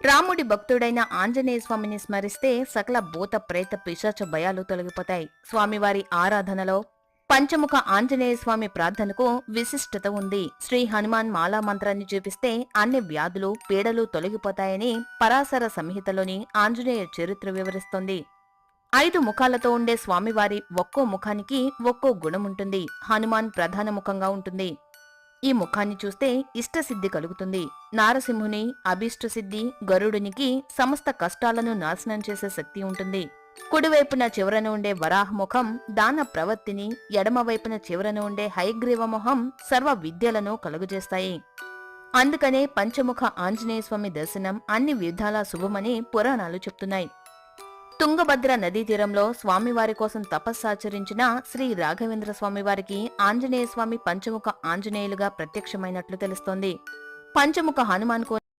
రాముడి భక్తుడైన ఆంజనేయ స్వామిని స్మరిస్తే సకల భూత ప్రేత పిశాచ భయాలు తొలగిపోతాయి. స్వామివారి ఆరాధనలో పంచముఖ ఆంజనేయ స్వామి ప్రార్థనకు విశిష్టత ఉంది. శ్రీ హనుమాన్ మాలా మంత్రాన్ని చూపిస్తే అన్ని వ్యాధులు పీడలు తొలగిపోతాయని పరాశర సంహితలోని ఆంజనేయ చరిత్ర వివరిస్తోంది. 5 ముఖాలతో ఉండే స్వామివారి ఒక్కో ముఖానికి ఒక్కో గుణముంటుంది. హనుమాన్ ప్రధాన ముఖంగా ఉంటుంది. ఈ ముఖాన్ని చూస్తే ఇష్టసిద్ధి కలుగుతుంది. నారసింహుని అభీష్టసిద్ధి, గరుడునికి సమస్త కష్టాలను నాశనం చేసే శక్తి ఉంటుంది. కుడివైపున చివరన ఉండే వరాహముఖం దాన ప్రవత్తిని, ఎడమవైపున చివరన ఉండే హయగ్రీవ మొహం సర్వ విద్యలను కలుగజేస్తాయి. అందుకనే పంచముఖ ఆంజనేయ స్వామి దర్శనం అన్ని విధాలా శుభమని పురాణాలు చెప్తున్నాయి. తుంగభద్ర నదీ తీరంలో స్వామివారి కోసం తపస్సాచరించిన శ్రీ రాఘవేంద్ర స్వామివారికి ఆంజనేయ స్వామి పంచముఖ ఆంజనేయులుగా ప్రత్యక్షమైనట్లు తెలుస్తోంది. పంచముఖ హనుమాన్